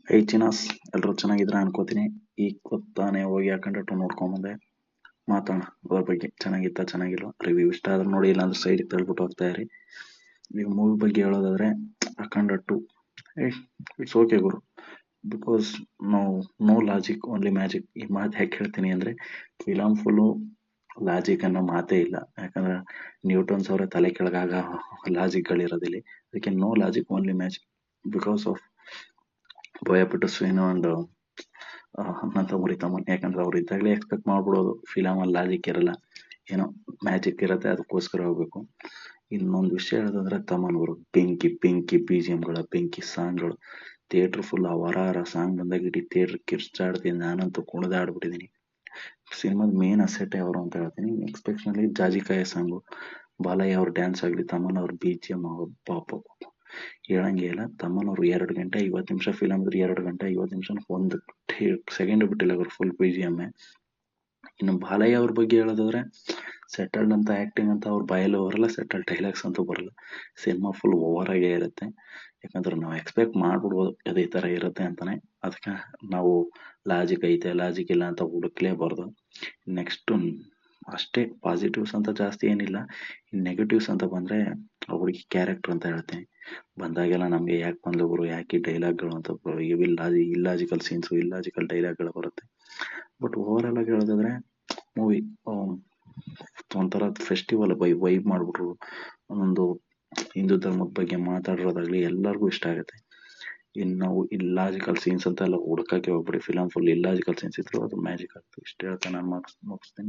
ಹೇ ಚಿನಾಸ್, ಎಲ್ಲರೂ ಚೆನ್ನಾಗಿದ್ರ ಅನ್ಕೋತೀನಿ. ಈಗ ಗೊತ್ತಾನೆ ಹೋಗಿ ಹಾಕೊಂಡ್ರೆ ಟು ನೋಡ್ಕೊಂಬಂದೆ. ಮಾತಾಡೋಣ ಅದ್ರ ಬಗ್ಗೆ. ಚೆನ್ನಾಗಿಲ್ಲ ರಿವ್ಯೂ ಇಷ್ಟ ಆದ್ರೆ ನೋಡಿ, ಇಲ್ಲಾಂದ್ರೆ ಸೈಡ್ ತಳ್ಬಿಟ್ಟು ಹೋಗ್ತಾ ಇರಿ. ಈಗ ಮೂವಿ ಬಗ್ಗೆ ಹೇಳೋದಾದ್ರೆ ಅಖಂಡ ಟು ಇಟ್ಸ್ ಓಕೆ ಗುರು, because no logic only magic. ಈ ಮಾತು ಯಾಕೆ ಹೇಳ್ತೀನಿ ಅಂದ್ರೆ, ಫಿಲಮ್ ಫುಲ್ಲು ಲಾಜಿಕ್ ಅನ್ನೋ ಮಾತೇ ಇಲ್ಲ. ಯಾಕಂದ್ರೆ ನ್ಯೂಟನ್ಸ್ ಅವರ ತಲೆ ಕೆಳಗಾಗ ಲಾಜಿಕ್ಗಳಿರೋದಿಲ್ಲ. ಅದಕ್ಕೆ no logic only magic because of ಭಯಪಟ್ಟು ಶ್ರೀನು ಅಂಡ್ ನನ್ನ ಮುರಿತಮ್ಮನ್. ಯಾಕಂದ್ರೆ ಅವ್ರು ಇದ್ದಾಗಲೇ ಎಕ್ಸ್ಪೆಕ್ಟ್ ಮಾಡ್ಬಿಡೋದು ಫಿಲಮ್ ಅಲ್ಲಿ ಲಾಜಿಕ್ ಇರಲ್ಲ, ಏನೋ ಮ್ಯಾಜಿಕ್ ಇರುತ್ತೆ, ಅದಕ್ಕೋಸ್ಕರ ಹೋಗ್ಬೇಕು. ಇನ್ನೊಂದು ವಿಷಯ ಹೇಳೋದಂದ್ರೆ ತಮ್ಮನವರು ಬೆಂಕಿ BGMಗಳ ಬೆಂಕಿ ಸಾಂಗ್ಗಳು. ಥಿಯೇಟರ್ ಫುಲ್ ಅವರಾರ ಸಾಂಗ್ ಬಂದಾಗ ಇಡೀ ಥಿಯೇಟರ್ ಕಿರ್ಚಾಡ್ತೀನಿ. ನಾನಂತೂ ಕುಣಿದಾಡ್ಬಿಟ್ಟಿದ್ದೀನಿ. ಸಿನಿಮಾದ ಮೇನ್ ಅಸೆಟೇ ಅವರು ಅಂತ ಹೇಳ್ತೀನಿ. ಎಕ್ಸ್ಪೆಷಲಿ ಜಾಜಿಕಾಯ ಸಾಂಗು, ಬಾಲಯ್ಯ ಅವ್ರ ಡ್ಯಾನ್ಸ್ ಆಗಲಿ, ತಮ್ಮನ್ ಅವ್ರ BGM ಪಾಪ ಹೇಳಂಗೆ ಇಲ್ಲ. ತಮ್ಮನವ್ರು 2 ಗಂಟೆ 50 ನಿಮಿಷ ಫಿಲಮ್ ಇದ್ರೆ 2 ಗಂಟೆ 50 ನಿಮಿಷ ಒಂದು ಸೆಕೆಂಡ್ ಬಿಟ್ಟಿಲ್ಲ ಅವರು ಫುಲ್ BGM. ಇನ್ನು ಬಾಲಯ್ಯ ಅವ್ರ ಬಗ್ಗೆ ಹೇಳೋದಾದ್ರೆ ಸೆಟಲ್ಡ್ ಅಂತ ಆಕ್ಟಿಂಗ್ ಅಂತ ಅವ್ರ ಬಾಯಲ್ಲಿ ಬರಲ್ಲ, ಸೆಟಲ್ಡ್ ಡೈಲಾಗ್ಸ್ ಅಂತೂ ಬರಲ್ಲ. ಸಿನಿಮಾ ಫುಲ್ ಓವರ್ ಆಗೇ ಇರುತ್ತೆ. ಯಾಕಂದ್ರೆ ನಾವು ಎಕ್ಸ್ಪೆಕ್ಟ್ ಮಾಡ್ಬಿಡ್ಬೋದು ಅದೇ ತರ ಇರುತ್ತೆ ಅಂತಾನೆ. ಅದಕ್ಕೆ ನಾವು ಲಾಜಿಕ್ ಐತೆ ಲಾಜಿಕ್ ಇಲ್ಲ ಅಂತ ಹುಡುಕ್ಲೇಬಾರ್ದು. ನೆಕ್ಸ್ಟ್ ಅಷ್ಟೇ ಪಾಸಿಟಿವ್ಸ್ ಅಂತ ಜಾಸ್ತಿ ಏನಿಲ್ಲ. ನೆಗೆಟಿವ್ಸ್ ಅಂತ ಬಂದ್ರೆ ಆ ಹುಡುಗಿ ಕ್ಯಾರೆಕ್ಟರ್ ಅಂತ ಹೇಳ್ತೀನಿ. ಬಂದಾಗೆಲ್ಲ ನಮ್ಗೆ ಯಾಕೆ ಬಂದ್ಲು ಗುರು, ಯಾಕೆ ಡೈಲಾಗ್ಗಳು ಅಂತ ಇಲ್ಲಾಜಿಕಲ್ ಸೀನ್ಸು ಇಲ್ಲಾಜಿಕಲ್ ಡೈಲಾಗ್ಗಳು ಬರುತ್ತೆ. ಬಟ್ ಓವರ್ ಆಲ್ ಆಗಿ ಹೇಳೋದಾದ್ರೆ ಮೂವಿ ಒಂಥರ ಫೆಸ್ಟಿವಲ್ ವೈಬ್ ಮಾಡ್ಬಿಟ್ರು. ಒಂದೊಂದು ಹಿಂದೂ ಧರ್ಮದ ಬಗ್ಗೆ ಮಾತಾಡಿರೋದಾಗ್ಲಿ ಎಲ್ಲರಿಗೂ ಇಷ್ಟ ಆಗುತ್ತೆ. ಇನ್ನು ನಾವು ಇಲ್ಲಾಜಿಕಲ್ ಸೀನ್ಸ್ ಅಂತ ಎಲ್ಲ ಹುಡುಕಕ್ಕೆ ಹೋಗ್ಬಿಡಿ. ಫಿಲಮ್ ಫುಲ್ ಇಲ್ಲಾಜಿಕಲ್ ಸೀನ್ಸ್ ಇದ್ರು ಅದು ಮ್ಯಾಜಿಕ್ ಆಗ್ತದೆ. ಇಷ್ಟ ಹೇಳ್ತಾ ನಾನು ಮುಗಿಸ್ತೀನಿ.